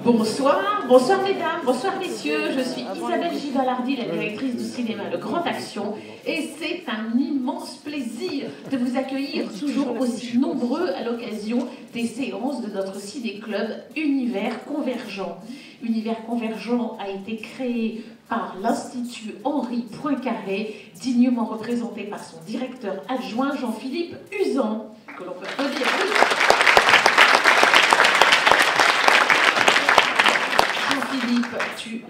Bonsoir, bonsoir mesdames, bonsoir messieurs, je suis Isabelle Givalardi, la directrice du cinéma Le Grand Action, et c'est un immense plaisir de vous accueillir toujours aussi nombreux à l'occasion des séances de notre ciné-club Univers Convergent. Univers Convergent a été créé par l'Institut Henri Poincaré, dignement représenté par son directeur adjoint Jean-Philippe Usan, que l'on peut redire. Jean-Philippe,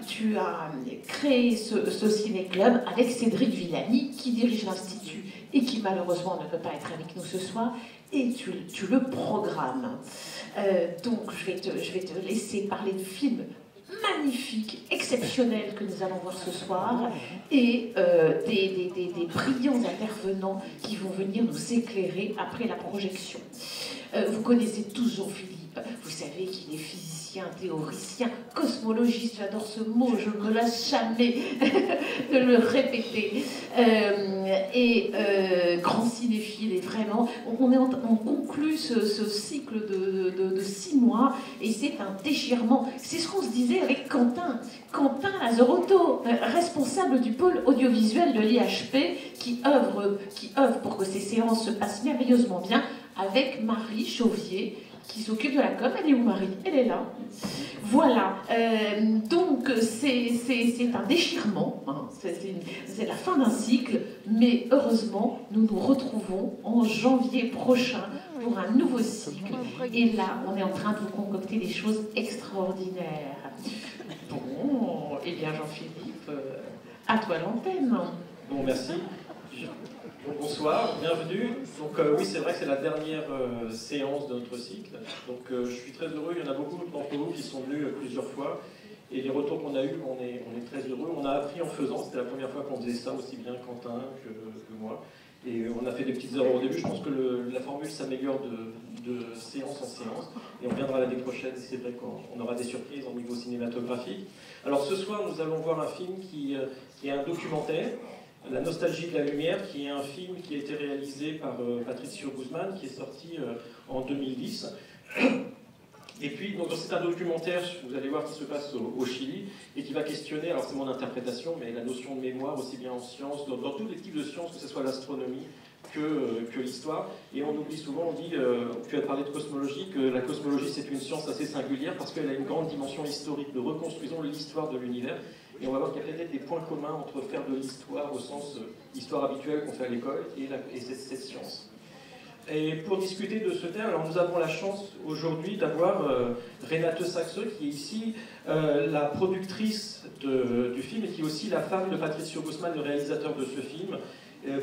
tu as créé ce ciné-club avec Cédric Villani, qui dirige l'Institut et qui malheureusement ne peut pas être avec nous ce soir, et tu le programmes. Donc je vais te laisser parler de films magnifiques, exceptionnels que nous allons voir ce soir, et des brillants intervenants qui vont venir nous éclairer après la projection. Vous connaissez tous Jean-Philippe, vous savez qu'il est physicien, théoricien, cosmologiste, j'adore ce mot, je ne me lasse jamais de le répéter, et grand cinéphile, et vraiment, on conclut ce cycle de 6 mois, et c'est un déchirement. C'est ce qu'on se disait avec Quentin Lazarotto, responsable du pôle audiovisuel de l'IHP, qui œuvre pour que ces séances se passent merveilleusement bien, avec Marie Chauvier, qui s'occupe de la com. Elle est où, Marie? Elle est là. Voilà. Donc, c'est un déchirement. Hein. C'est la fin d'un cycle. Mais heureusement, nous nous retrouvons en janvier prochain pour un nouveau cycle. Et là, on est en train de vous concocter des choses extraordinaires. Bon, eh bien, Jean-Philippe, à toi l'antenne. Bon, merci. Bonsoir, bienvenue. Donc oui, c'est vrai que c'est la dernière séance de notre cycle. Donc je suis très heureux, il y en a beaucoup d'entre vous qui sont venus plusieurs fois. Et les retours qu'on a eus, on est très heureux. On a appris en faisant, c'était la première fois qu'on faisait ça, aussi bien Quentin que moi. Et on a fait des petites erreurs au début, je pense que la formule s'améliore de séance en séance. Et on viendra l'année prochaine, c'est vrai qu'on aura des surprises au niveau cinématographique. Alors ce soir, nous allons voir un film qui est un documentaire, La nostalgie de la lumière, qui est un film qui a été réalisé par Patricio Guzman, qui est sorti en 2010. Et puis, donc, c'est un documentaire, vous allez voir, qui se passe au Chili, et qui va questionner, alors c'est mon interprétation, mais la notion de mémoire, aussi bien en sciences, dans tous les types de sciences, que ce soit l'astronomie, que l'histoire. Et on oublie souvent, on dit, tu as parlé de cosmologie, que la cosmologie c'est une science assez singulière, parce qu'elle a une grande dimension historique, de reconstruisons l'histoire de l'univers. Et on va voir qu'il y a peut-être des points communs entre faire de l'histoire au sens histoire habituelle qu'on fait à l'école et cette science. Et pour discuter de ce thème, alors nous avons la chance aujourd'hui d'avoir Renate Saxe, qui est ici la productrice du film et qui est aussi la femme de Patricio Guzman, le réalisateur de ce film.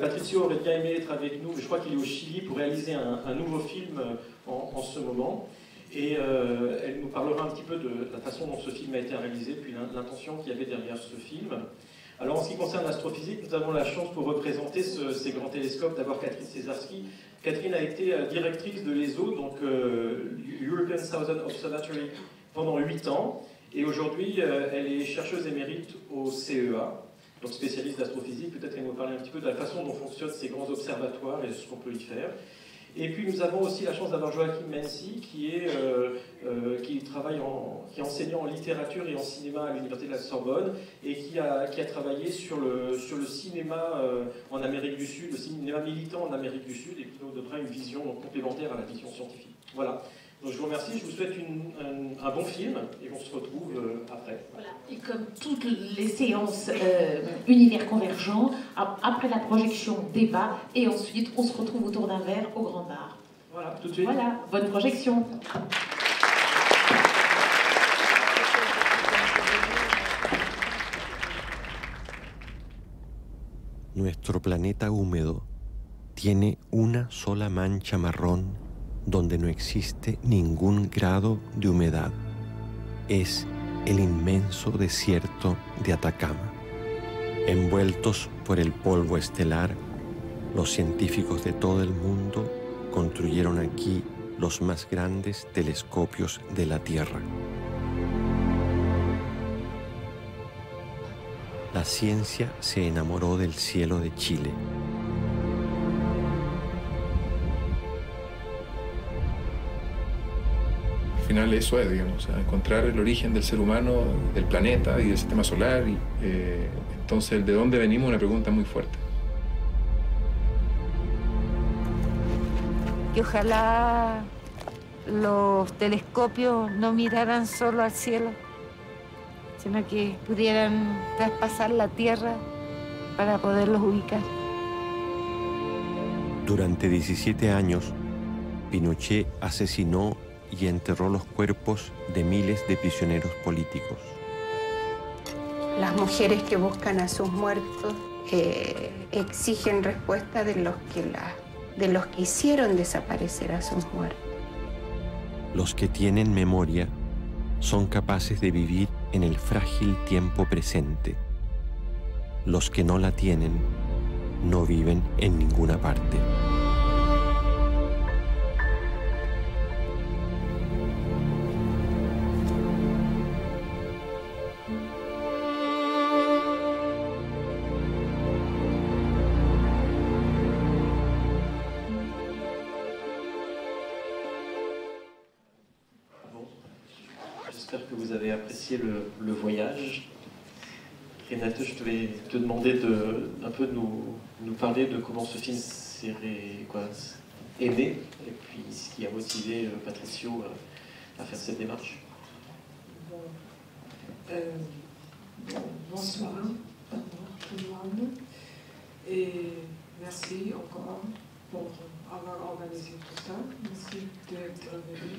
Patricio aurait bien aimé être avec nous, mais je crois qu'il est au Chili pour réaliser un nouveau film en ce moment. Et elle nous parlera un petit peu de la façon dont ce film a été réalisé, puis l'intention qu'il y avait derrière ce film. Alors en ce qui concerne l'astrophysique, nous avons la chance pour représenter ces grands télescopes d'avoir Catherine Cesarski. Catherine a été directrice de l'ESO, donc European Southern Observatory, pendant 8 ans. Et aujourd'hui, elle est chercheuse émérite au CEA, donc spécialiste d'astrophysique. Peut-être qu'elle nous parler un petit peu de la façon dont fonctionnent ces grands observatoires et ce qu'on peut y faire. Et puis nous avons aussi la chance d'avoir Joachim Menzi, qui est enseignant en littérature et en cinéma à l'Université de la Sorbonne, et qui a travaillé sur le cinéma en Amérique du Sud, le cinéma militant en Amérique du Sud, et qui nous donnera une vision complémentaire à la vision scientifique. Voilà. Donc je vous remercie, je vous souhaite un bon film, et on se retrouve après. Voilà. Et comme toutes les séances Univers Convergent, après la projection, débat, et ensuite on se retrouve autour d'un verre au Grand Bar. Voilà, tout de suite. Voilà, bonne projection. Nuestro planeta húmedo tiene una sola mancha marrón donde no existe ningún grado de humedad. Es el inmenso desierto de Atacama. Envueltos por el polvo estelar, los científicos de todo el mundo construyeron aquí los más grandes telescopios de la Tierra. La ciencia se enamoró del cielo de Chile. Al final eso es, digamos, o sea, encontrar el origen del ser humano, del planeta y del sistema solar. Y, entonces, el de dónde venimos es una pregunta muy fuerte. Que ojalá los telescopios no miraran solo al cielo, sino que pudieran traspasar la Tierra para poderlos ubicar. Durante 17 años, Pinochet asesinó y enterró los cuerpos de miles de prisioneros políticos. Las mujeres que buscan a sus muertos exigen respuesta de los que hicieron desaparecer a sus muertos. Los que tienen memoria son capaces de vivir en el frágil tiempo presente. Los que no la tienen no viven en ninguna parte. J'espère que vous avez apprécié le voyage. Renate, je vais te demander un peu de nous parler de comment ce film est né et puis ce qui a motivé Patricio à faire cette démarche. Bonsoir tout le monde et merci encore pour avoir organisé tout ça. Merci d'être venu.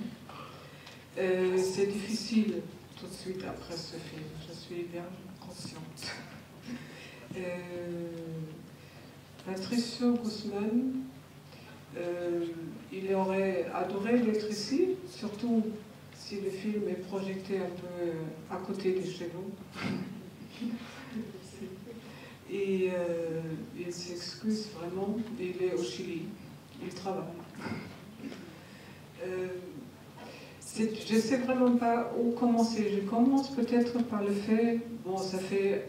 C'est difficile tout de suite après ce film, je suis bien consciente. Patricio Guzmán, il aurait adoré d'être ici, surtout si le film est projeté un peu à côté de chez nous. Et il s'excuse vraiment, il est au Chili, il travaille. Je ne sais vraiment pas où commencer. Je commence peut-être par le fait, bon, ça fait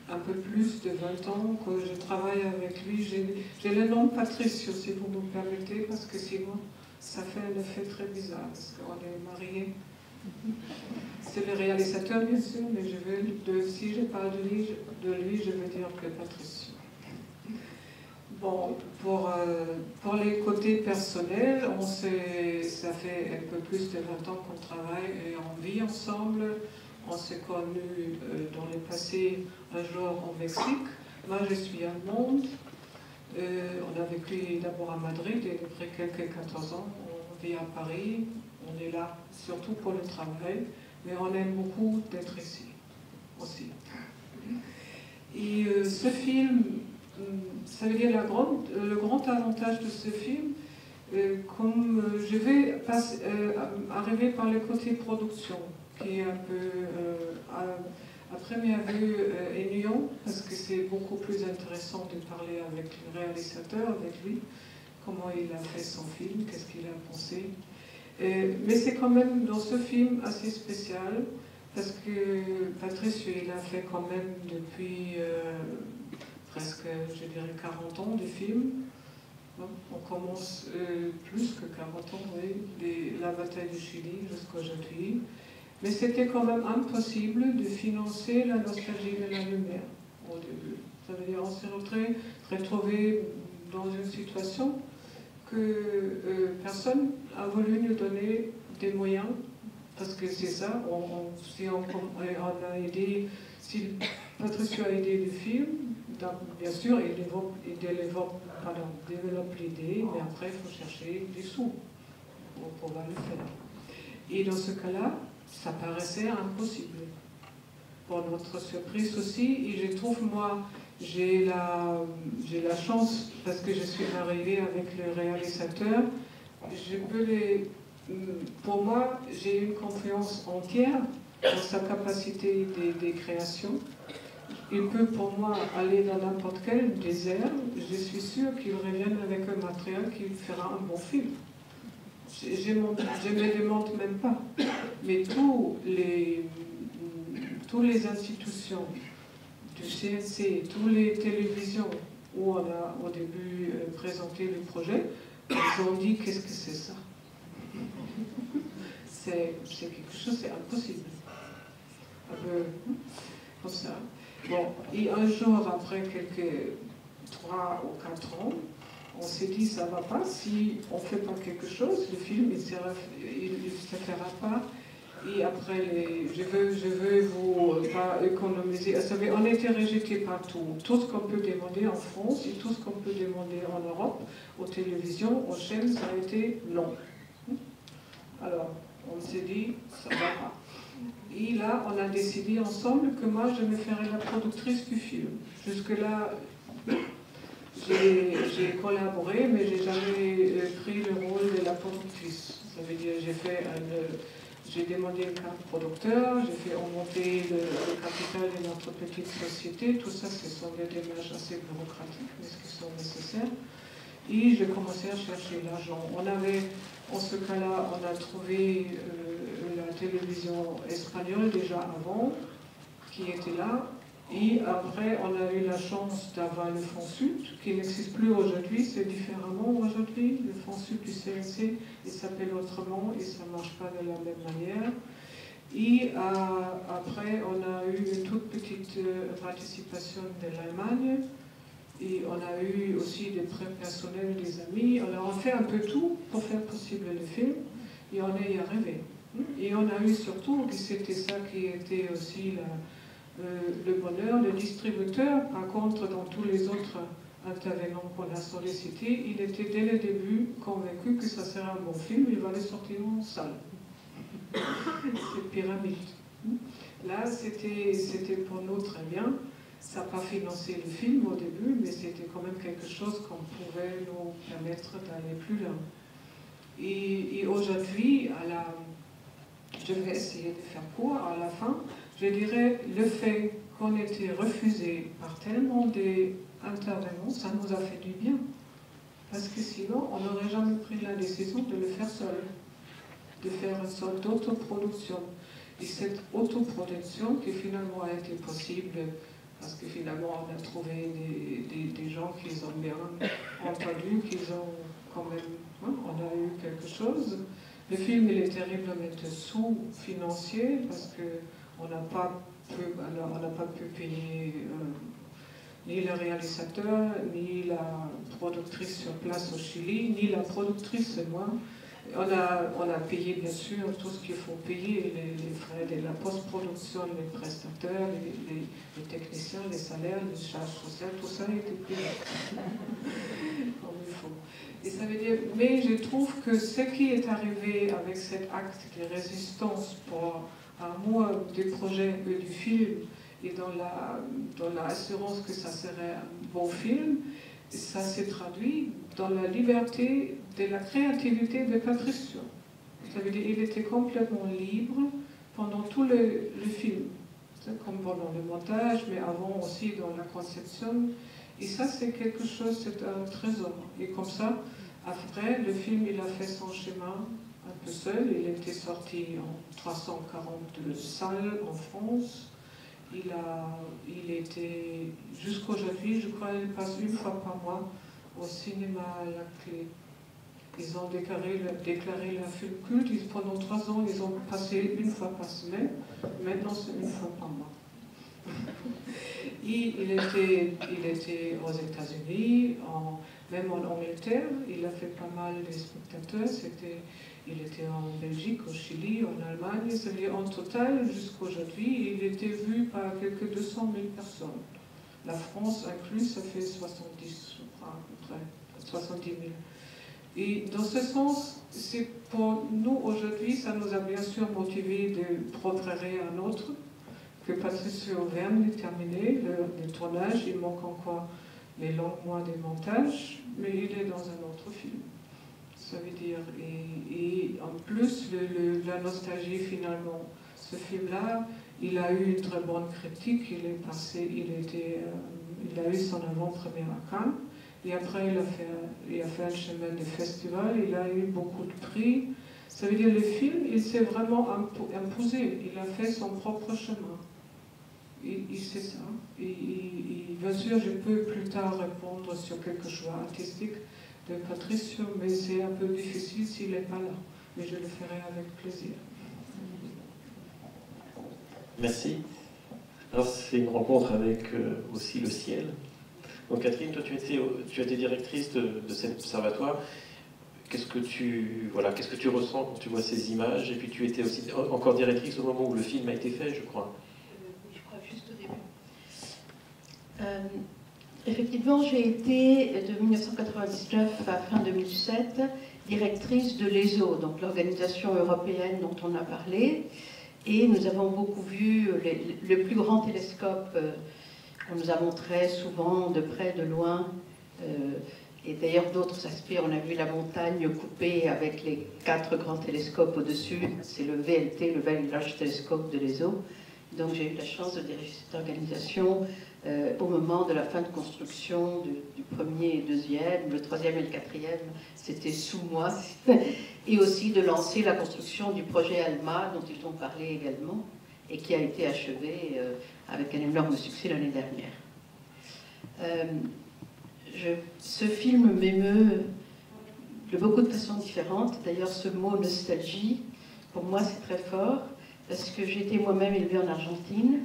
un peu plus de 20 ans que je travaille avec lui. J'ai le nom Patricio, si vous me permettez, parce que sinon, ça fait un effet très bizarre, parce qu'on est mariés. C'est le réalisateur, bien sûr, mais si je parle de lui, je veux dire que Patricio. Bon, pour les côtés personnels, ça fait un peu plus de 20 ans qu'on travaille et on vit ensemble. On s'est connus dans le passé un jour au Mexique. Moi, je suis allemande. On a vécu d'abord à Madrid et après quelques 14 ans, on vit à Paris. On est là surtout pour le travail, mais on aime beaucoup d'être ici aussi. Et ce film, ça veut dire le grand avantage de ce film, comme je vais arriver par le côté production, qui est un peu, à première vue, ennuyant, parce que c'est beaucoup plus intéressant de parler avec le réalisateur, avec lui, comment il a fait son film, qu'est-ce qu'il a pensé. Mais c'est quand même dans ce film assez spécial, parce que Patricio, il a fait quand même depuis presque, je dirais, 40 ans de films. On commence plus que 40 ans, oui, la bataille du Chili jusqu'aujourd'hui. Mais c'était quand même impossible de financer la nostalgie de la lumière au début. Ça veut dire qu'on s'est retrouvé dans une situation que personne n'a voulu nous donner des moyens, parce que c'est ça, si Patricio a aidé le film, bien sûr, il développe l'idée, mais après il faut chercher des sous pour pouvoir le faire. Et dans ce cas-là, ça paraissait impossible. Pour notre surprise aussi, et je trouve, moi, j'ai la chance, parce que je suis arrivée avec le réalisateur, pour moi, j'ai une confiance entière dans sa capacité de création. Il peut pour moi aller dans n'importe quel désert, je suis sûre qu'il revienne avec un matériel qui fera un bon film. Je ne me demande même pas. Mais toutes les institutions du CNC, toutes les télévisions où on a au début présenté le projet, ils ont dit qu'est-ce que c'est ça? c'est quelque chose, c'est impossible. Un peu comme ça. Bon, et un jour, après quelques 3 ou 4 ans, on s'est dit, ça ne va pas, si on ne fait pas quelque chose, le film, il ne se fera pas. Et après, je veux vous pas économiser. Vous savez, on a été rejeté partout. Tout ce qu'on peut demander en France et tout ce qu'on peut demander en Europe, aux télévisions, aux chaînes, ça a été non. Alors, on s'est dit, ça ne va pas. Et là, on a décidé ensemble que moi, je me ferais la productrice du film. Jusque-là, j'ai collaboré, mais je n'ai jamais pris le rôle de la productrice. Ça veut dire, j'ai demandé un cadre producteur, j'ai fait augmenter le capital de notre petite société. Tout ça, ce sont des démarches assez bureaucratiques, mais qui sont nécessaires. Et j'ai commencé à chercher l'argent. En ce cas-là, on a trouvé la télévision espagnole déjà avant, qui était là. Et après, on a eu la chance d'avoir le Fonds Sud, qui n'existe plus aujourd'hui, c'est différemment aujourd'hui. Le Fonds Sud du CNC, il s'appelle autrement et ça ne marche pas de la même manière. Et après, on a eu une toute petite participation de l'Allemagne. Et on a eu aussi des prêts personnels des amis. On a fait un peu tout pour faire possible le film. Et on est y arrivé. Et on a eu surtout, et c'était ça qui était aussi le bonheur, le distributeur, par contre, dans tous les autres intervenants qu'on a sollicités, il était dès le début convaincu que ça serait un bon film, il va le sortir en salle. C'est Pyramide. Là, c'était pour nous très bien. Ça n'a pas financé le film au début, mais c'était quand même quelque chose qu'on pouvait nous permettre d'aller plus loin. Et aujourd'hui, je vais essayer de faire court à la fin. Je dirais, le fait qu'on ait été refusé par tellement d'intervenants, ça nous a fait du bien. Parce que sinon, on n'aurait jamais pris la décision de le faire seul, de faire une sorte d'autoproduction. Et cette autoproduction qui finalement a été possible, parce que finalement on a trouvé des gens qui ont bien entendu, qui ont quand même, on a eu quelque chose. Le film, il est terriblement sous-financier, parce qu'on n'a pas pu payer ni le réalisateur, ni la productrice sur place au Chili, ni la productrice, c'est moi. On a payé bien sûr tout ce qu'il faut payer, les frais de la post-production, les prestataires, les techniciens, les salaires, les charges sociales, tout ça a été payé comme il faut. Et ça veut dire, mais je trouve que ce qui est arrivé avec cet acte de résistance pour amour du projet et du film, et dans l'assurance que ça serait un bon film, ça s'est traduit dans la liberté de la créativité de Patricio. Ça veut dire qu'il était complètement libre pendant tout le film, comme pendant le montage, mais avant aussi dans la conception. Et ça, c'est quelque chose, c'est un trésor. Et comme ça, après, le film, il a fait son chemin un peu seul. Il était sorti en 342 salles en France. Il était, jusqu'aujourd'hui, je crois, il passe une fois par mois au cinéma à la Clé. Ils ont déclaré la film culte. Pendant 3 ans, ils ont passé une fois par semaine. Maintenant, c'est une fois par mois. Et il était aux États-Unis, même en Angleterre. Il a fait pas mal de spectateurs. Il était en Belgique, au Chili, en Allemagne. C'est-à-dire, en total, jusqu'aujourd'hui, il était vu par quelques 200 000 personnes. La France inclus, ça fait 70, je crois, à peu près, 70 000. Et dans ce sens, c'est pour nous aujourd'hui, ça nous a bien sûr motivé de préparer un autre, que Patricio vient de terminer, le tournage. Il manque encore les longs mois de montage, mais il est dans un autre film. Ça veut dire, et en plus, la nostalgie finalement, ce film-là, il a eu une très bonne critique, il a eu son avant-première à Cannes, et après il a fait un chemin de festival, il a eu beaucoup de prix. Ça veut dire, le film, il s'est vraiment imposé, il a fait son propre chemin. Et c'est ça. Et bien sûr, je peux plus tard répondre sur quelque chose artistique de Patricio, mais c'est un peu difficile s'il n'est pas là. mais je le ferai avec plaisir. Merci. Alors c'est une rencontre avec aussi le ciel. Donc Catherine, toi tu as été directrice de cet observatoire. Qu'est-ce que tu ressens quand tu vois ces images? Et puis tu étais aussi encore directrice au moment où le film a été fait, je crois. Je crois juste au début. Effectivement, j'ai été de 1999 à fin 2007 directrice de l'ESO, donc l'organisation européenne dont on a parlé. Et nous avons beaucoup vu le plus grand télescope qu'on nous a montré souvent de près, de loin. Et d'ailleurs, d'autres aspects, on a vu la montagne coupée avec les 4 grands télescopes au-dessus. C'est le VLT, le Very Large Telescope de l'ESO. Donc j'ai eu la chance de diriger cette organisation au moment de la fin de construction du premier et deuxième. Le troisième et le quatrième, c'était sous moi. Et aussi de lancer la construction du projet ALMA, dont ils ont parlé également, et qui a été achevé avec un énorme succès l'année dernière. Ce film m'émeut de beaucoup de façons différentes. D'ailleurs, ce mot nostalgie, pour moi, c'est très fort, parce que j'ai été moi-même élevée en Argentine.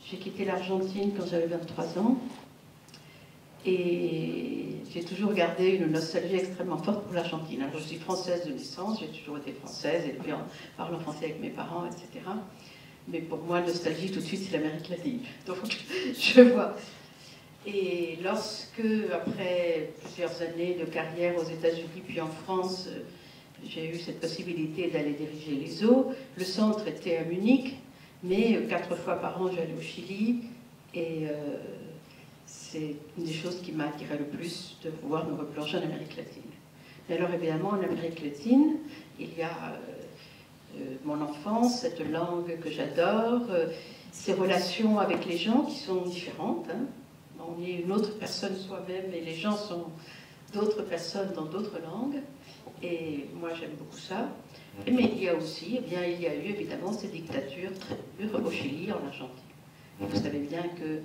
J'ai quitté l'Argentine quand j'avais 23 ans. Et j'ai toujours gardé une nostalgie extrêmement forte pour l'Argentine. Alors, je suis française de naissance, j'ai toujours été française, élevée en parlant français avec mes parents, etc. Mais pour moi, nostalgie, tout de suite, c'est l'Amérique latine. Donc, je vois. Et lorsque, après plusieurs années de carrière aux États-Unis puis en France, j'ai eu cette possibilité d'aller diriger l'ESO, le centre était à Munich, mais 4 fois par an, j'allais au Chili. Et c'est une des choses qui m'a attiré le plus de pouvoir me replonger en Amérique latine. Mais alors, évidemment, en Amérique latine, il y a mon enfance, cette langue que j'adore, ces relations avec les gens qui sont différentes. Hein. On est une autre personne soi-même et les gens sont d'autres personnes dans d'autres langues. Et moi, j'aime beaucoup ça. Mais il y a aussi, il y a eu évidemment ces dictatures très dures au Chili, en Argentine. Vous savez bien que,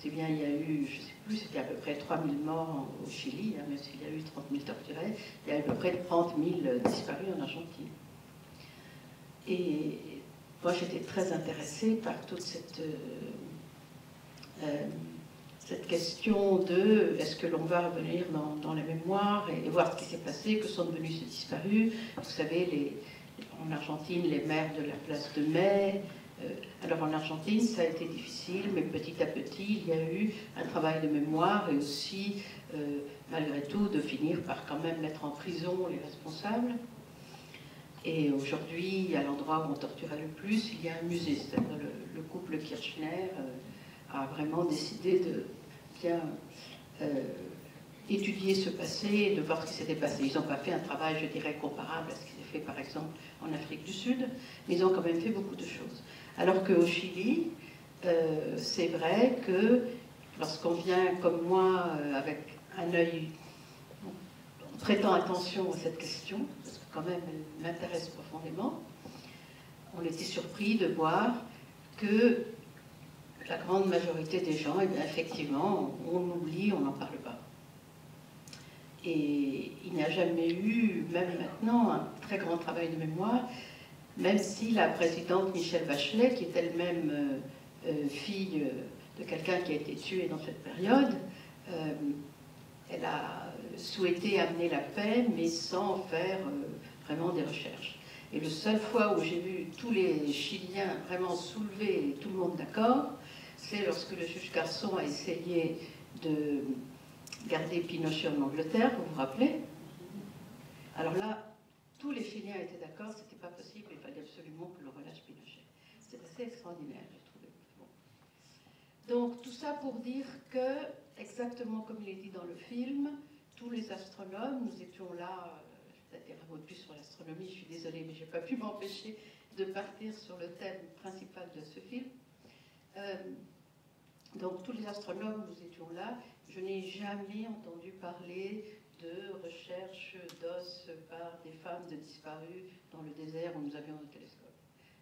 il y a eu, je ne sais plus, c'était à peu près 3000 morts au Chili, hein, même s'il y a eu 30 000 torturés, il y a eu à peu près 30 000 disparus en Argentine. Et moi, j'étais très intéressée par toute cette question de est-ce que l'on va revenir dans la mémoire et voir ce qui s'est passé, que sont devenus ces disparus. Vous savez, en Argentine, les maires de la place de Mai. Alors en Argentine, ça a été difficile, mais petit à petit, il y a eu un travail de mémoire et aussi, malgré tout, de finir par quand même mettre en prison les responsables. Et aujourd'hui, à l'endroit où on torturait le plus, il y a un musée, c'est-à-dire le couple Kirchner a vraiment décidé de bien étudier ce passé et de voir ce qui s'était passé. Ils n'ont pas fait un travail, je dirais, comparable à ce qui s'est fait, par exemple, en Afrique du Sud, mais ils ont quand même fait beaucoup de choses. Alors qu'au Chili, c'est vrai que lorsqu'on vient, comme moi, avec un œil en prêtant attention à cette question, parce que quand même, elle m'intéresse profondément, on était surpris de voir que la grande majorité des gens, eh bien, effectivement, on oublie, on n'en parle pas. Et il n'y a jamais eu, même maintenant, un très grand travail de mémoire, même si la présidente Michelle Bachelet, qui est elle-même fille de quelqu'un qui a été tué dans cette période, elle a souhaité amener la paix, mais sans faire vraiment des recherches. Et la seule fois où j'ai vu tous les Chiliens vraiment soulevés et tout le monde d'accord, c'est lorsque le juge Garçon a essayé de garder Pinochet en Angleterre, vous vous rappelez? Alors là, tous les Chiliens étaient d'accord, c'était pas possible, il fallait absolument que l'on relâche Pinochet. C'est assez extraordinaire, j'ai trouvé. Bon. Donc tout ça pour dire que, exactement comme il est dit dans le film, tous les astronomes, nous étions là, je vais dire un mot de plus sur l'astronomie, je suis désolée, mais je n'ai pas pu m'empêcher de partir sur le thème principal de ce film. Donc tous les astronomes, nous étions là. Je n'ai jamais entendu parler de recherche d'os par des femmes de disparues dans le désert où nous avions nos télescopes.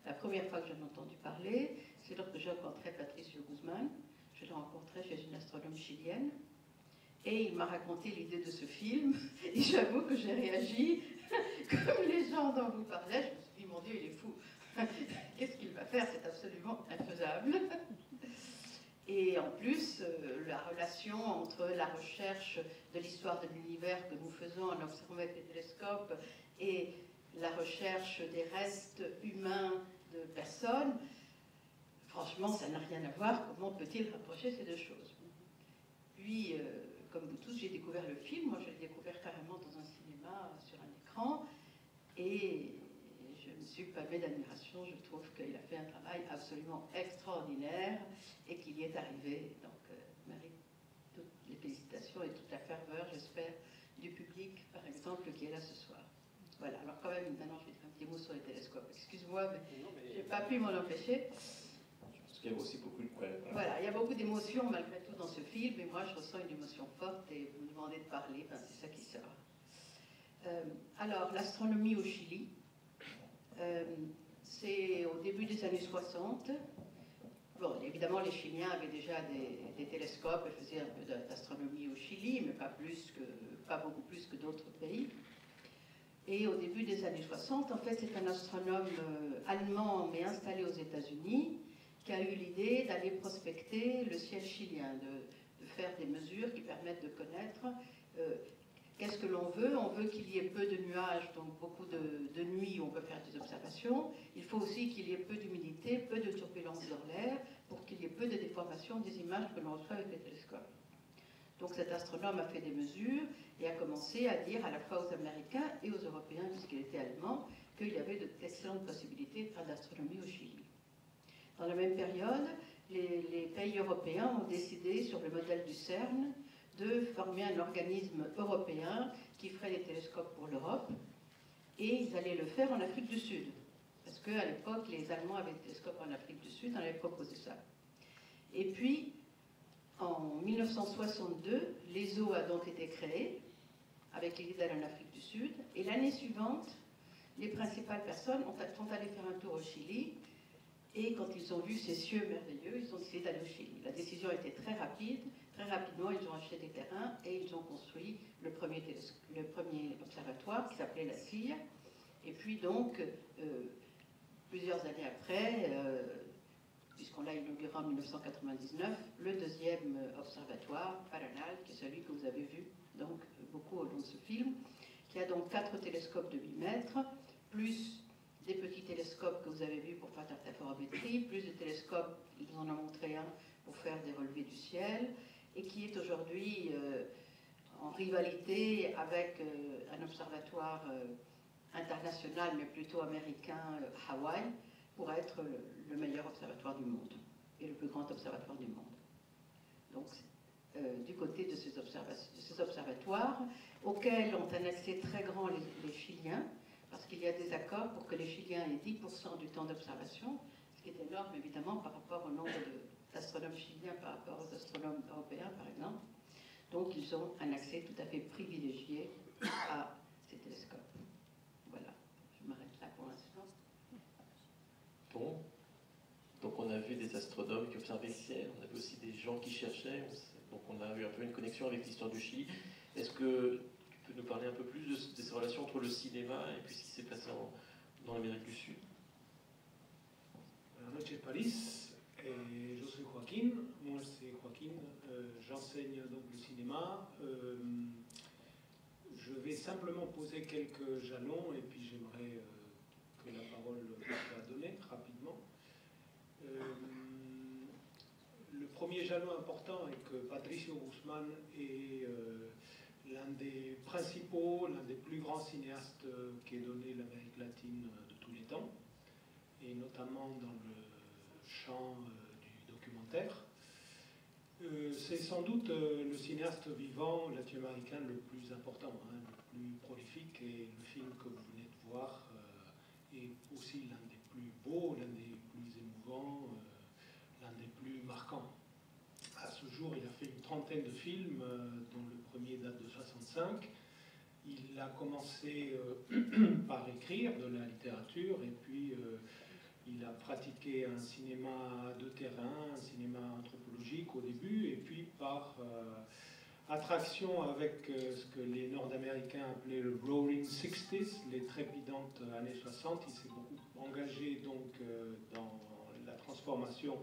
La première fois que j'en ai entendu parler, c'est lorsque j'ai rencontré Patricio Guzmán. Je l'ai rencontré chez une astronome chilienne. Et il m'a raconté l'idée de ce film. Et j'avoue que j'ai réagi. comme les gens dont vous parlez, je me suis dit, mon Dieu, il est fou. Qu'est-ce qu'il va faire? C'est absolument infaisable. Et en plus, la relation entre la recherche de l'histoire de l'univers que nous faisons en observant avec les télescopes et la recherche des restes humains de personnes, franchement, ça n'a rien à voir. Comment peut-il rapprocher ces deux choses? Puis, comme vous tous, j'ai découvert le film. Moi, je l'ai découvert carrément dans un cinéma, sur un écran. Et je me suis palmée d'admiration. Je trouve qu'il a fait un travail absolument extraordinaire et qu'il y est arrivé. Donc, mérite toutes les félicitations et toute la ferveur, j'espère, du public, par exemple, qui est là ce soir. Voilà, alors quand même, maintenant, je vais dire un petit mot sur les télescopes. Excuse-moi, mais je n'ai pas pu m'en empêcher. Parce qu'il y a aussi beaucoup de... Ouais, voilà, il y a beaucoup d'émotions malgré tout dans ce film, et moi, je ressens une émotion forte, et vous me demandez de parler, ben, c'est ça qui sort. Alors, l'astronomie au Chili, c'est au début des années 60. Bon, évidemment, les Chiliens avaient déjà des télescopes et faisaient un peu d'astronomie au Chili, mais pas beaucoup plus que d'autres pays. Et au début des années 60, en fait, c'est un astronome allemand, mais installé aux États-Unis, qui a eu l'idée d'aller prospecter le ciel chilien, de faire des mesures qui permettent de connaître qu'est-ce que l'on veut. On veut qu'il y ait peu de nuages, donc beaucoup de nuits où on peut faire des observations. Il faut aussi qu'il y ait peu d'humidité, peu de turbulences dans l'air, pour qu'il y ait peu de déformation des images que l'on reçoit avec les télescopes. Donc cet astronome a fait des mesures et a commencé à dire à la fois aux Américains et aux Européens, puisqu'il était allemand, qu'il y avait d'excellentes possibilités de faire de l'astronomie au Chili. Dans la même période, les pays européens ont décidé, sur le modèle du CERN, de former un organisme européen qui ferait des télescopes pour l'Europe, et ils allaient le faire en Afrique du Sud. Parce qu'à l'époque, les Allemands avaient des télescopes en Afrique du Sud, on avait proposé ça. Et puis, en 1962, l'ESO a donc été créé, avec l'idée d'aller en Afrique du Sud, et l'année suivante, les principales personnes sont allées faire un tour au Chili, et quand ils ont vu ces cieux merveilleux, ils ont décidé d'aller au Chili. La décision a été très rapide. Très rapidement, ils ont acheté des terrains et ils ont construit le premier observatoire qui s'appelait la CIR. Et puis donc, plusieurs années après, puisqu'on l'a inauguré en 1999, le deuxième observatoire, Paranal, qui est celui que vous avez vu donc beaucoup au long de ce film, qui a donc 4 télescopes de 8 mètres, plus des petits télescopes que vous avez vus pour faire de l'interférométrie, plus de télescopes, ils en ont montré un pour faire des relevés du ciel, et qui est aujourd'hui en rivalité avec un observatoire international, mais plutôt américain, Hawaï, pour être le meilleur observatoire du monde, et le plus grand observatoire du monde. Donc, du côté de ces observatoires, auxquels ont un accès très grand les Chiliens, parce qu'il y a des accords pour que les Chiliens aient 10% du temps d'observation, ce qui est énorme évidemment par rapport au nombre d'astronomes chiliens par rapport aux astronomes européens par exemple. Donc ils ont un accès tout à fait privilégié à ces télescopes. Voilà, je m'arrête là pour l'instant. Bon, donc on a vu des astronomes qui observaient le ciel, on a vu aussi des gens qui cherchaient, donc on a eu un peu une connexion avec l'histoire du Chili. Est-ce que tu peux nous parler un peu plus de ces relations entre le cinéma et puis ce qui s'est passé dans l'Amérique du Sud? Buenas noches, Paris. Je suis Joaquín. Moi, c'est Joaquín. J'enseigne donc le cinéma. Je vais simplement poser quelques jalons et puis j'aimerais que la parole soit donnée rapidement. Le premier jalon important est que Patricio Guzmán est l'un des principaux, l'un des plus grands cinéastes qu'ait donné l'Amérique latine de tous les temps, et notamment dans le champ du documentaire. C'est sans doute le cinéaste vivant latino-américain le plus important, le plus prolifique, et le film que vous venez de voir est aussi l'un des plus beaux, l'un des plus émouvants, l'un des plus marquants. À ce jour, il a fait une trentaine de films, dont le premier date de 65. Il a commencé par écrire de la littérature, et puis il a pratiqué un cinéma de terrain, un cinéma anthropologique au début, et puis par attraction avec ce que les Nord-Américains appelaient le Roaring 60s, les trépidantes années 60. Il s'est beaucoup engagé donc dans la transformation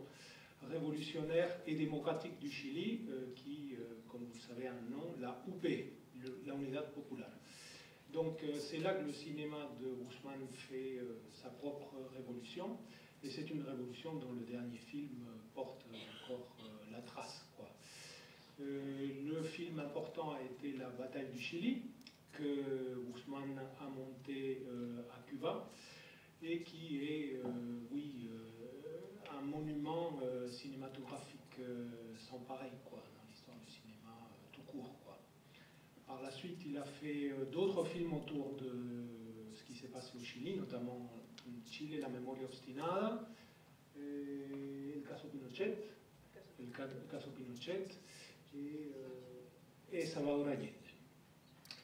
révolutionnaire et démocratique du Chili, qui, comme vous le savez, a un nom, la UP, la Unidad Popular. Donc c'est là que le cinéma de Guzmán fait sa propre révolution, et c'est une révolution dont le dernier film porte encore la trace, quoi. Le film important a été la bataille du Chili, que Guzmán a monté à Cuba, et qui est, un monument cinématographique sans pareil, quoi, dans l'histoire du cinéma tout court, quoi. Par la suite, il a fait d'autres films autour de ce qui s'est passé au Chili, notamment Chile, la memoria obstinada, El caso Pinochet, et Salvador Allende.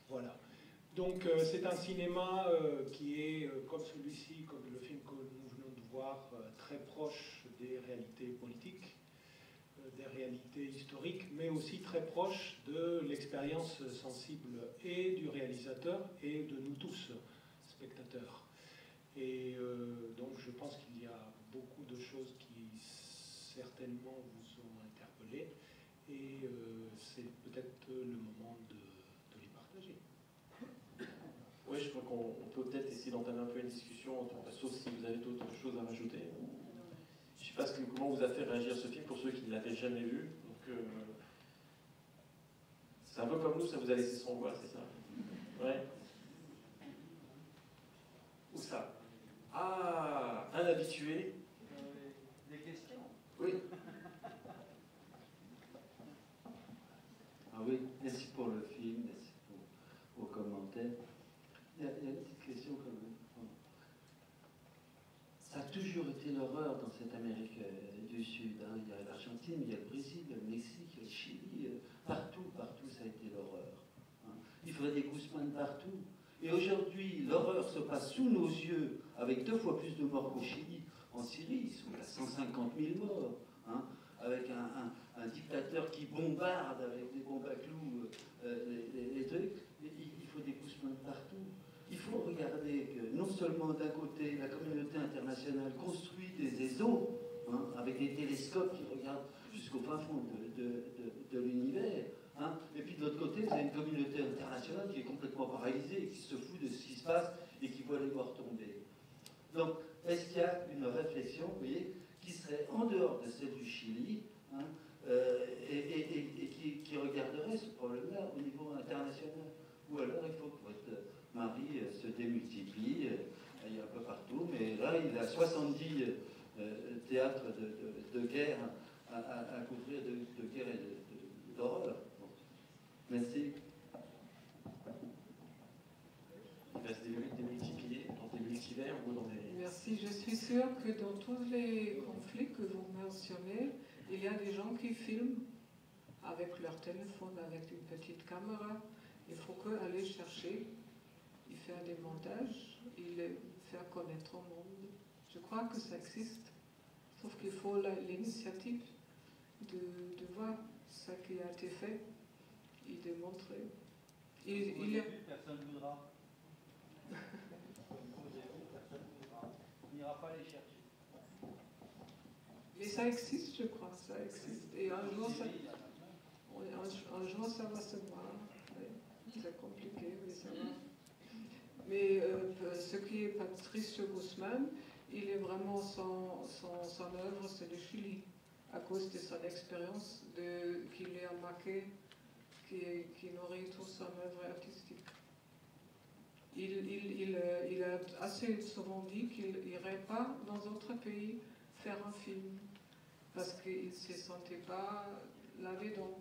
Voilà. Donc c'est un cinéma qui est, comme celui-ci, comme le film que nous venons de voir, très proche des réalités politiques, des réalités historiques, mais aussi très proche de l'expérience sensible et du réalisateur et de nous tous, spectateurs. Et donc je pense qu'il y a beaucoup de choses qui certainement vous ont interpellé, et c'est peut-être le moment de les partager. Oui, je crois qu'on peut peut-être essayer d'entamer un peu une discussion, sauf si vous avez d'autres choses à rajouter. Je ne sais pas comment vous a fait réagir ce film pour ceux qui ne l'avaient jamais vu. Donc, c'est un peu comme nous, ça vous a laissé sans voix, c'est ça? Ouais. Où ça? Ah, un habitué. Des questions? Oui. Ah oui, merci pour le film, merci pour vos commentaires. Il y a une petite question quand même. Ça a toujours été l'horreur dans cette Amérique du Sud. Hein. Il y a l'Argentine, il y a le Brésil, il y a le Mexique, il y a le Chili. Partout ça a été l'horreur. Hein. Il faudrait des Guzmán partout. Et aujourd'hui, l'horreur se passe sous nos yeux, avec 2 fois plus de morts qu'au Chili. En Syrie, ils sont à 150 000 morts. Hein, avec un dictateur qui bombarde avec des bombes à clous les trucs. Il faut des Guzmán partout. Il faut regarder que non seulement d'un côté, la communauté internationale construit des ESO, hein, avec des télescopes qui regardent jusqu'au fin fond de l'univers, hein, et puis de l'autre côté, vous avez une communauté internationale qui est complètement paralysée, qui se fout de ce qui se passe et qui voit les morts tomber. Donc, est-ce qu'il y a une réflexion, vous voyez, qui serait en dehors de celle du Chili, hein, et qui regarderait ce problème-là au niveau international? Ou alors il faut que votre mari se démultiplie, il y a un peu partout, mais là il a 70 théâtres de guerre à couvrir, de guerre et d'horreur. Bon. Merci. Il va se démultiplier dans des multivers ou dans des... Merci. Je suis sûre que dans tous les conflits que vous mentionnez, il y a des gens qui filment avec leur téléphone, avec une petite caméra. Il faut qu'aller chercher, et faire des montages, et les faire connaître au monde. Je crois que ça existe. Sauf qu'il faut l'initiative de voir ce qui a été fait et de montrer. Personne ne voudra. On n'ira pas les chercher. Mais ça existe, je crois, ça existe. Et un jour, ça va se voir. C'est compliqué, mais ça va. Mais ce qui est Patricio Guzmán, il est vraiment son œuvre, c'est le Chili, à cause de son expérience qui l'a marqué, qui nourrit toute son œuvre artistique. Il a assez souvent dit qu'il n'irait pas dans d'autres pays faire un film, parce qu'il ne se sentait pas là-dedans.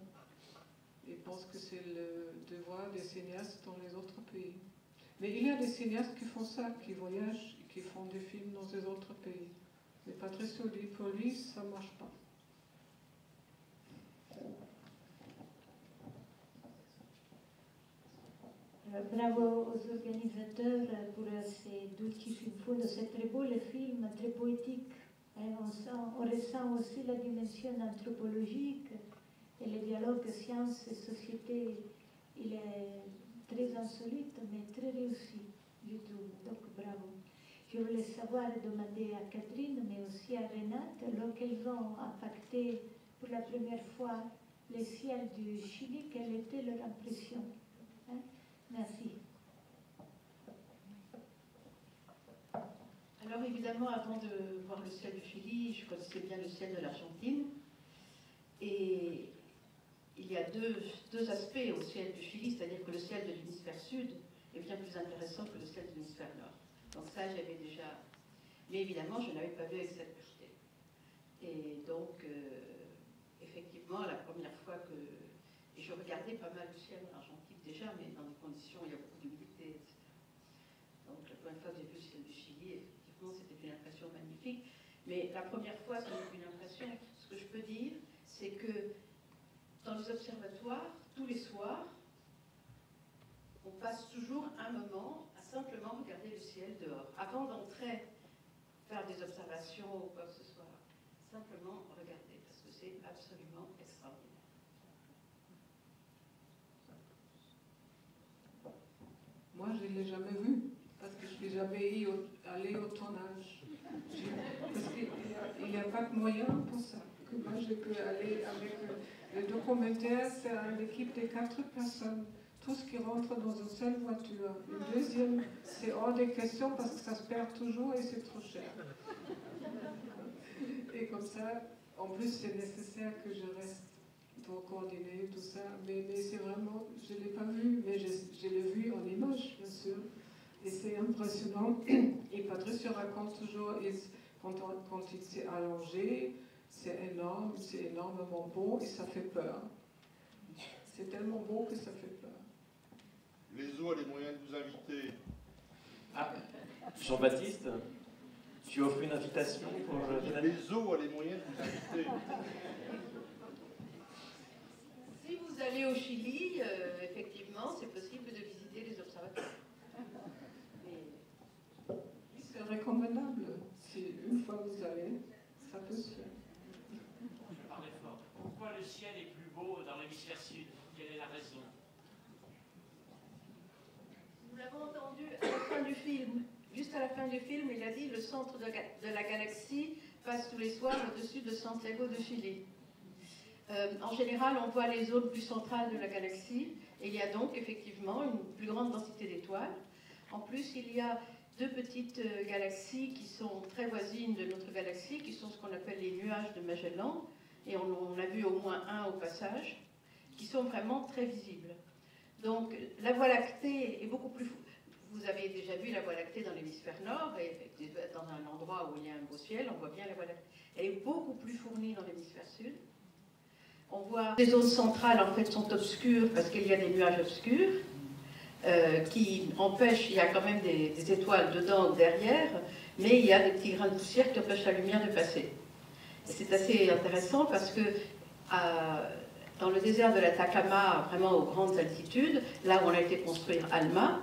Il pense que c'est le devoir des cinéastes dans les autres pays. Mais il y a des cinéastes qui font ça, qui voyagent et qui font des films dans les autres pays. Mais Patricio dit, pour lui, ça ne marche pas. Bravo aux organisateurs pour ces deux petits films. C'est très beau le film, très poétique. On ressent aussi la dimension anthropologique Et le dialogue sciences et société, il est très insolite, mais très réussi, je trouve. Donc, bravo. Je voulais savoir, demander à Catherine, mais aussi à Renate, lorsqu'elles ont impacté pour la première fois le ciel du Chili, quelle était leur impression? Hein? Merci. Alors évidemment, avant de voir le ciel du Chili, je connaissais bien le ciel de l'Argentine. Et il y a deux aspects au ciel du Chili, c'est-à-dire que le ciel de l'hémisphère sud est bien plus intéressant que le ciel de l'hémisphère nord. Donc ça, j'avais déjà... Mais évidemment, je n'avais pas vu avec cette clarté. Et donc, effectivement, la première fois que... Et je regardais pas mal le ciel en Argentine déjà, mais dans des conditions où il y a beaucoup d'humidité, etc. Donc la première fois que j'ai vu le ciel du Chili, effectivement, c'était une impression magnifique. Mais la première fois, ça m'a fait une impression. Ce que je peux dire, c'est que dans les observatoires, tous les soirs, on passe toujours un moment à simplement regarder le ciel dehors. Avant d'entrer, faire des observations ou quoi que ce soit, simplement regarder, parce que c'est absolument extraordinaire. Moi, je ne l'ai jamais vu, parce que je n'ai jamais allé au tournage. Parce qu'il n'y a pas de moyen pour ça. Que moi, je peux aller avec le documentaire, c'est une équipe de 4 personnes. Tous qui rentrent dans une seule voiture. Une deuxième, c'est hors de question parce que ça se perd toujours et c'est trop cher. Et comme ça, en plus, c'est nécessaire que je reste pour coordonner tout ça. Mais c'est vraiment, je ne l'ai pas vu, mais je l'ai vu en image, bien sûr. Et c'est impressionnant. Et Patrice raconte toujours, quand il s'est allongé, c'est énorme, c'est énormément beau et ça fait peur. C'est tellement beau que ça fait peur. Les eaux a les moyens de vous inviter. Ah, Jean-Baptiste, tu offres une invitation pour... Les eaux a les moyens de vous inviter. Si vous allez au Chili, effectivement, c'est possible de visiter les observatoires. Mais... C'est recommandable. Si une fois vous allez, ça peut se faire. Je parlais fort. Pourquoi le ciel est plus beau dans l'hémisphère sud? Quelle est la raison? Nous l'avons entendu à la fin du film. Juste à la fin du film, il a dit le centre de la galaxie passe tous les soirs au-dessus de Santiago de Chili. En général, on voit les zones plus centrales de la galaxie et il y a donc effectivement une plus grande densité d'étoiles. En plus, il y a 2 petites galaxies qui sont très voisines de notre galaxie, qui sont ce qu'on appelle les nuages de Magellan, et on a vu au moins un au passage, qui sont vraiment très visibles. Donc la Voie lactée est beaucoup plus... Vous avez déjà vu la Voie lactée dans l'hémisphère nord, et dans un endroit où il y a un beau ciel, on voit bien la Voie lactée. Elle est beaucoup plus fournie dans l'hémisphère sud. On voit les zones centrales en fait sont obscures parce qu'il y a des nuages obscurs qui empêchent, il y a quand même des étoiles dedans ou derrière, mais il y a des petits grains de poussière qui empêchent la lumière de passer. C'est assez intéressant parce que dans le désert de l'Atacama, vraiment aux grandes altitudes, là où on a été construire Alma,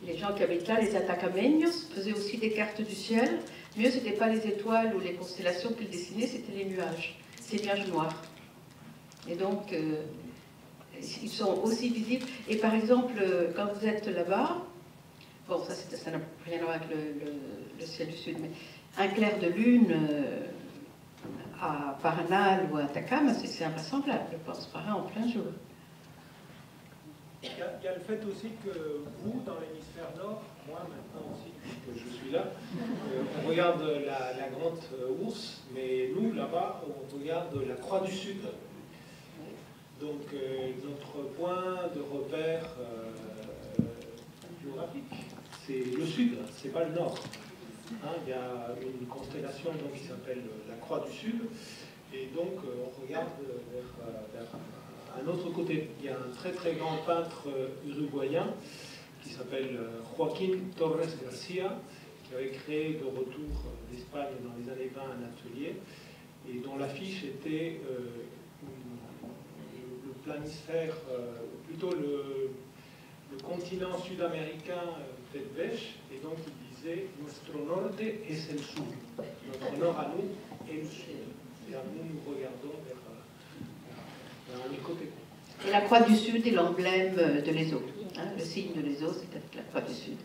les gens qui habitent là, les Atacameños, faisaient aussi des cartes du ciel. Mais eux, ce n'était pas les étoiles ou les constellations qu'ils dessinaient, c'était les nuages, ces nuages noirs. Et donc, ils sont aussi visibles. Et par exemple, quand vous êtes là-bas, bon, ça n'a rien à voir avec le ciel du sud, mais un clair de lune à Paranal ou à Atacama, c'est invraisemblable, je pense, pareil en plein jour. Il y a le fait aussi que vous, dans l'hémisphère nord, moi maintenant aussi, que je suis là, on regarde la grande ours, mais nous, là-bas, on regarde la croix du sud. Donc, notre point de repère géographique, c'est le sud, c'est pas le nord. Hein, il y a une constellation donc, qui s'appelle la croix du sud, et donc on regarde vers un autre côté. Il y a un très très grand peintre uruguayen qui s'appelle Joaquín Torres Garcia, qui avait créé de retour d'Espagne dans les années 20 un atelier, et dont l'affiche était le planisphère, plutôt le continent sud-américain tête bêche, et donc il disait « Nuestro norte es el sur ». Notre nord à nous est le sud. Et à nous, nous regardons vers Et la croix du Sud est l'emblème de l'ESO. Hein, le signe de l'ESO, c'est avec la croix du Sud.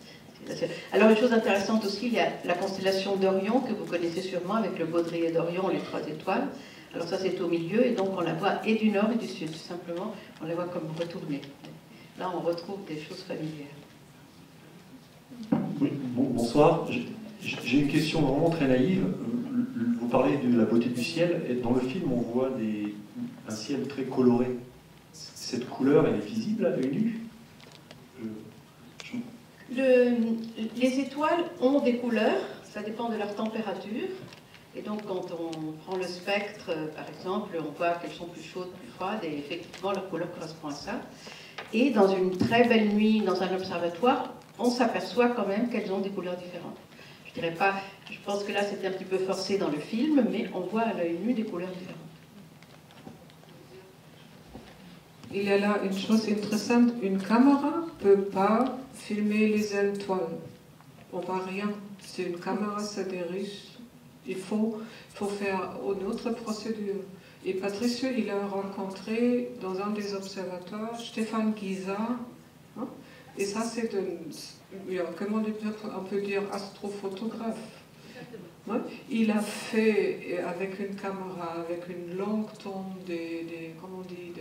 Alors, une chose intéressante aussi, il y a la constellation d'Orion, que vous connaissez sûrement, avec le baudrier d'Orion, les 3 étoiles. Alors ça, c'est au milieu, et donc on la voit et du nord et du sud, tout simplement. On la voit comme retournée. Là, on retrouve des choses familières. Oui, bonsoir. J'ai une question vraiment très naïve. Vous parlez de la beauté du ciel, et dans le film, on voit un ciel très coloré. Cette couleur, elle est visible à l'œil nu? Les étoiles ont des couleurs, ça dépend de leur température. Et donc, quand on prend le spectre, par exemple, on voit qu'elles sont plus chaudes, plus froides, et effectivement, leur couleur correspond à ça. Et dans une très belle nuit, dans un observatoire, on s'aperçoit quand même qu'elles ont des couleurs différentes. Je dirais pas, je pense que là, c'était un petit peu forcé dans le film, mais on voit à l'œil nu des couleurs différentes. Il y a là une chose intéressante, une caméra ne peut pas filmer les étoiles. On ne voit rien. C'est une caméra, ça dirige. Il faut faire une autre procédure. Et Patricio, il a rencontré dans un des observatoires Stéphane Guisa. Hein, et ça, c'est comment on peut dire astrophotographe. Hein, il a fait avec une caméra, avec une longue tombe comment on dit,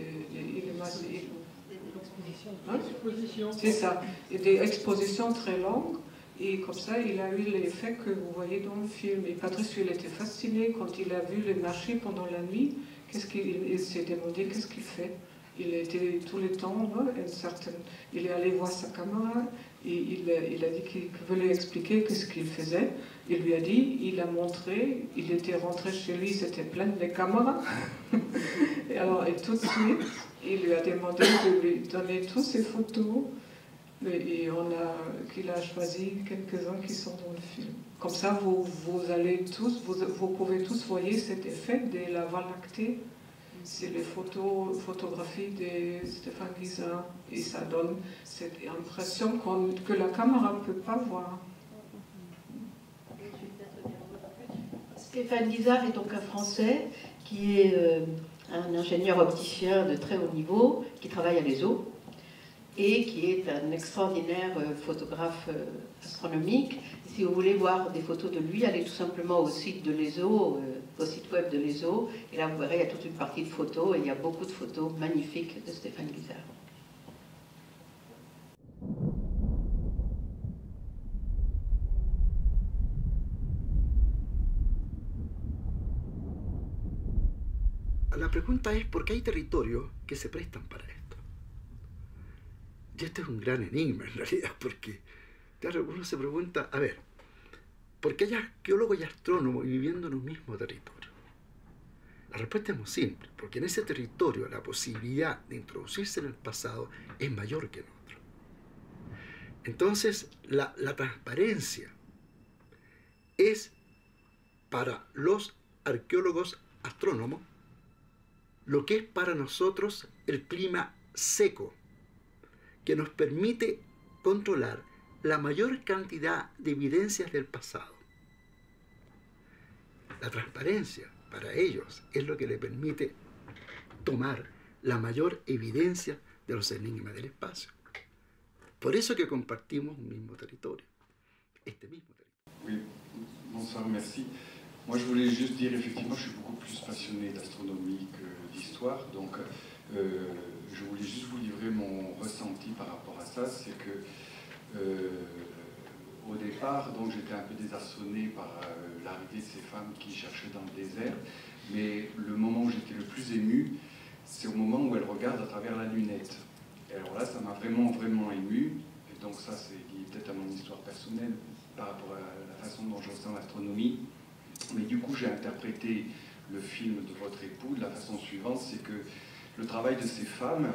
c'est ça, et des expositions très longues. Et comme ça, il a eu l'effet que vous voyez dans le film. Et Patricio, il était fasciné quand il a vu le marché pendant la nuit. Il s'est demandé qu'est-ce qu'il fait. Il était tout le temps, il est allé voir sa caméra et il a dit qu'il voulait expliquer qu'est-ce qu'il faisait. Il lui a dit, il a montré, il était rentré chez lui, c'était plein de caméras. Et tout de suite, il lui a demandé de lui donner toutes ses photos. Et qu'il a choisi quelques-uns qui sont dans le film. Comme ça, vous pouvez tous voir cet effet de la Voie lactée. C'est les photographies de Stéphane Guisa. Et ça donne cette impression que la caméra ne peut pas voir. Stéphane Guisa est donc un Français qui est un ingénieur opticien de très haut niveau, qui travaille à l'ESO, et qui est un extraordinaire photographe astronomique. Si vous voulez voir des photos de lui, allez tout simplement au site de l'ESO, au site web de l'ESO, et là vous verrez, il y a toute une partie de photos, et il y a beaucoup de photos magnifiques de Stéphane Guisa. La pregunta es ¿por qué hay territorios que se prestan para esto? Y este es un gran enigma en realidad, porque, claro, uno se pregunta, a ver, ¿por qué hay arqueólogos y astrónomos viviendo en un mismo territorio? La respuesta es muy simple, porque en ese territorio la posibilidad de introducirse en el pasado es mayor que en otro. Entonces, la transparencia es para los arqueólogos astrónomos lo que es para nosotros el clima seco, que nos permite controlar la mayor cantidad de evidencias del pasado. La transparencia para ellos es lo que le permite tomar la mayor evidencia de los enigmas del espacio. Por eso que compartimos un mismo territorio, este mismo territorio. Oui, bonsoir, merci. Moi, je voulais juste dire, effectivement, je suis beaucoup plus passionné d'astronomie que d'histoire, donc je voulais juste vous livrer mon ressenti par rapport à ça. C'est que au départ, donc j'étais un peu désarçonné par l'arrivée de ces femmes qui cherchaient dans le désert, mais le moment où j'étais le plus ému, c'est au moment où elles regardent à travers la lunette. Et alors là, ça m'a vraiment ému, et donc ça c'est lié peut-être à mon histoire personnelle par rapport à la façon dont je ressens l'astronomie. Mais du coup, j'ai interprété le film de votre époux de la façon suivante, c'est que le travail de ces femmes,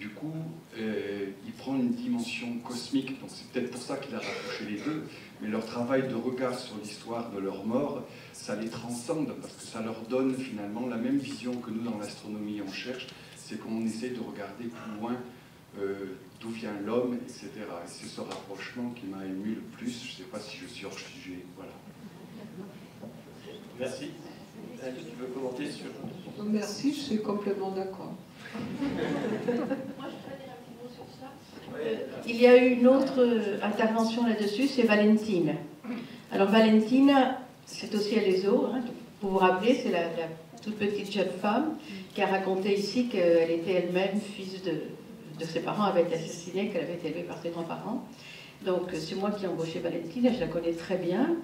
du coup, il prend une dimension cosmique. Donc c'est peut-être pour ça qu'il a rapproché les deux. Mais leur travail de regard sur l'histoire de leur mort, ça les transcende, parce que ça leur donne finalement la même vision que nous dans l'astronomie on cherche, c'est qu'on essaie de regarder plus loin d'où vient l'homme, etc. Et c'est ce rapprochement qui m'a ému le plus. Je ne sais pas si je suis hors sujet. Voilà. Merci. Tu veux commenter sur... Merci, je suis complètement d'accord. Il y a eu une autre intervention là-dessus, c'est Valentine. Alors Valentine, c'est aussi à l'ESO, hein, pour vous rappeler, c'est la toute petite jeune femme qui a raconté ici qu'elle était elle-même fils de ses parents, avait été assassinée, qu'elle avait été élevée par ses grands-parents. Donc c'est moi qui ai embauché Valentine, je la connais très bien.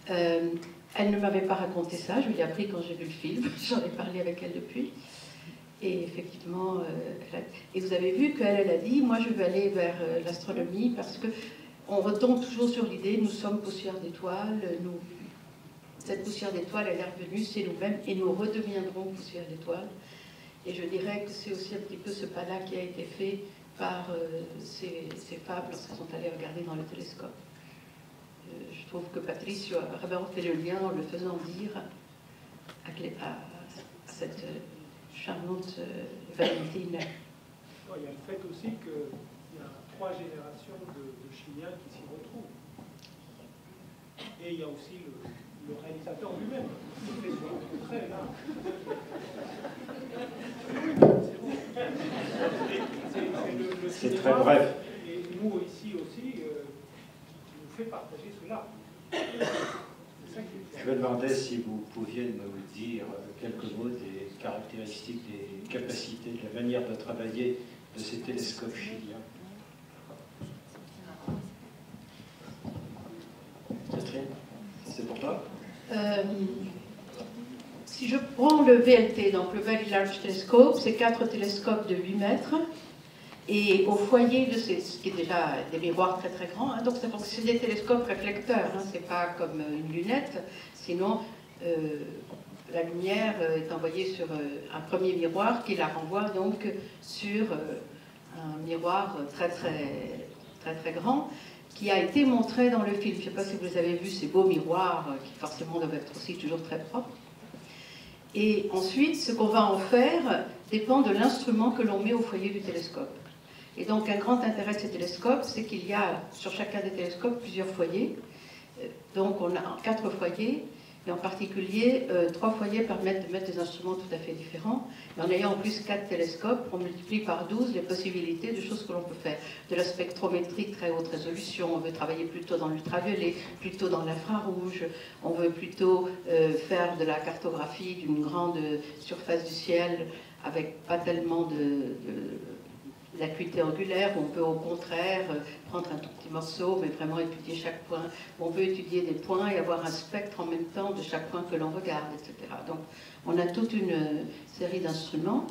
Elle ne m'avait pas raconté ça, je l'ai appris quand j'ai vu le film, j'en ai parlé avec elle depuis. Et effectivement, et vous avez vu qu'elle a dit, moi je veux aller vers l'astronomie parce que on retombe toujours sur l'idée, nous sommes poussière d'étoiles, cette poussière d'étoiles, elle est revenue, c'est nous-mêmes, et nous redeviendrons poussière d'étoiles. Et je dirais que c'est aussi un petit peu ce pas-là qui a été fait par ces femmes lorsqu'elles sont allées regarder dans le télescope. Je trouve que Patricio a vraiment fait le lien en le faisant dire à cette charmante Valentine. Il y a le fait aussi qu'il y a 3 générations de Chiliens qui s'y retrouvent. Et il y a aussi le réalisateur lui-même, qui fait son portrait là. C'est très bref. Et nous ici aussi, qui nous fait partager cela. Je me demandais si vous pouviez nous dire quelques mots des caractéristiques, des capacités, de la manière de travailler de ces télescopes chiliens. Catherine, c'est pour toi? Si je prends le VLT, donc le Very Large Telescope, c'est 4 télescopes de 8 mètres. Et au foyer de ce qui est déjà des miroirs très très grands, hein, donc c'est des télescopes réflecteurs, hein, c'est pas comme une lunette, sinon la lumière est envoyée sur un premier miroir qui la renvoie donc sur un miroir très très grand qui a été montré dans le film. Je ne sais pas si vous avez vu ces beaux miroirs qui forcément doivent être aussi toujours très propres. Et ensuite, ce qu'on va en faire dépend de l'instrument que l'on met au foyer du télescope. Et donc, un grand intérêt de ces télescopes, c'est qu'il y a sur chacun des télescopes plusieurs foyers. Donc, on a 4 foyers, et en particulier, 3 foyers permettent de mettre des instruments tout à fait différents. Et en ayant en plus 4 télescopes, on multiplie par 12 les possibilités de choses que l'on peut faire. De la spectrométrie très haute résolution, on veut travailler plutôt dans l'ultraviolet, plutôt dans l'infrarouge, on veut plutôt faire de la cartographie d'une grande surface du ciel avec pas tellement l'acuité angulaire, on peut au contraire prendre un tout petit morceau, mais vraiment étudier chaque point. On peut étudier des points et avoir un spectre en même temps de chaque point que l'on regarde, etc. Donc, on a toute une série d'instruments.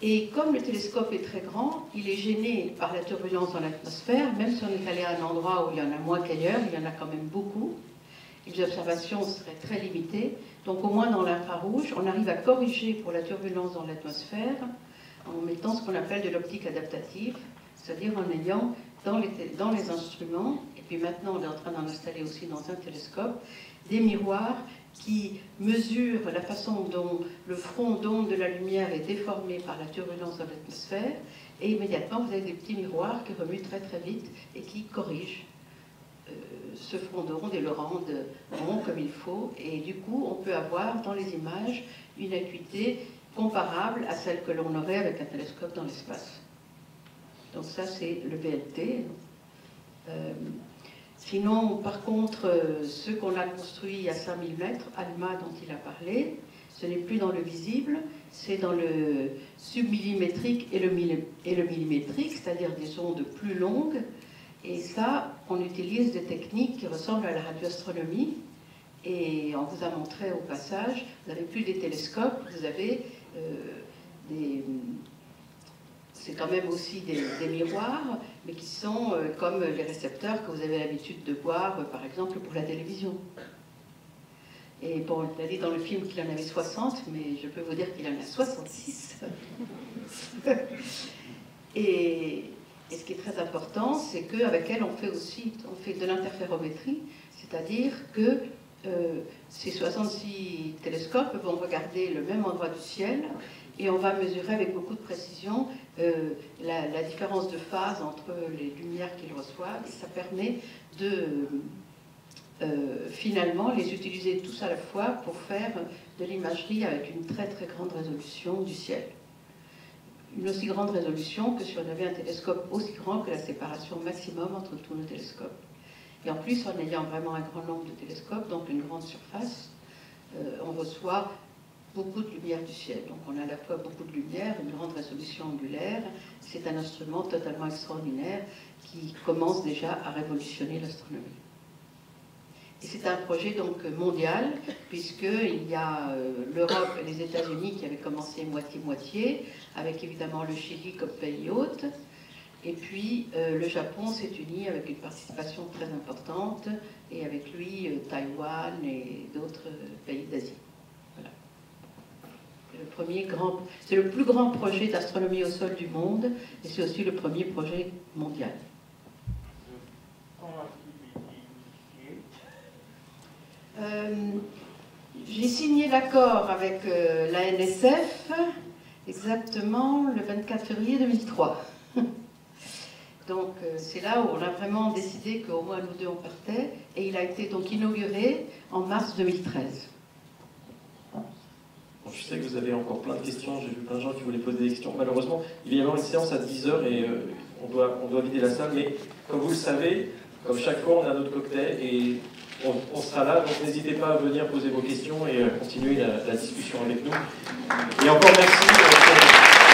Et comme le télescope est très grand, il est gêné par la turbulence dans l'atmosphère, même si on est allé à un endroit où il y en a moins qu'ailleurs, il y en a quand même beaucoup. Les observations seraient très limitées. Donc, au moins dans l'infrarouge, on arrive à corriger pour la turbulence dans l'atmosphère en mettant ce qu'on appelle de l'optique adaptative, c'est-à-dire en ayant dans les instruments, et puis maintenant on est en train d'en installer aussi dans un télescope, des miroirs qui mesurent la façon dont le front d'onde de la lumière est déformé par la turbulence dans l'atmosphère, et immédiatement vous avez des petits miroirs qui remuent très très vite et qui corrigent ce front d'onde et le rendent rond comme il faut, et du coup on peut avoir dans les images une acuité comparable à celle que l'on aurait avec un télescope dans l'espace. Donc ça, c'est le VLT. Sinon, par contre, ce qu'on a construit à 5000 mètres, ALMA dont il a parlé, ce n'est plus dans le visible, c'est dans le submillimétrique et le millimétrique, c'est-à-dire des ondes plus longues. Et ça, on utilise des techniques qui ressemblent à la radioastronomie. Et on vous a montré au passage, vous n'avez plus des télescopes, vous avez c'est quand même aussi des miroirs, mais qui sont comme les récepteurs que vous avez l'habitude de voir, par exemple, pour la télévision. Et bon, il a dit dans le film qu'il en avait 60, mais je peux vous dire qu'il en a 66. Et ce qui est très important, c'est qu'avec elle, on fait de l'interférométrie, c'est-à-dire que ces 66 télescopes vont regarder le même endroit du ciel et on va mesurer avec beaucoup de précision la différence de phase entre les lumières qu'ils reçoivent, et ça permet finalement les utiliser tous à la fois pour faire de l'imagerie avec une très très grande résolution du ciel. Une aussi grande résolution que si on avait un télescope aussi grand que la séparation maximum entre tous nos télescopes. Et en plus, en ayant vraiment un grand nombre de télescopes, donc une grande surface, on reçoit beaucoup de lumière du ciel. Donc on a à la fois beaucoup de lumière, une grande résolution angulaire. C'est un instrument totalement extraordinaire qui commence déjà à révolutionner l'astronomie. Et c'est un projet donc mondial, puisqu'il y a l'Europe et les États-Unis qui avaient commencé moitié-moitié, avec évidemment le Chili comme pays hôte. Et puis le Japon s'est uni avec une participation très importante, et avec lui Taïwan et d'autres pays d'Asie. Voilà. C'est le plus grand projet d'astronomie au sol du monde, et c'est aussi le premier projet mondial. J'ai signé l'accord avec la NSF exactement le 24 février 2003. Donc c'est là où on a vraiment décidé qu'au moins nous deux on partait, et il a été donc inauguré en mars 2013. Bon, je sais que vous avez encore plein de questions, j'ai vu plein de gens qui voulaient poser des questions. Malheureusement, il va y avoir une séance à 10h et on doit vider la salle, mais comme vous le savez, comme chaque fois, on a notre cocktail et on sera là, donc n'hésitez pas à venir poser vos questions et continuer la discussion avec nous. Et encore merci.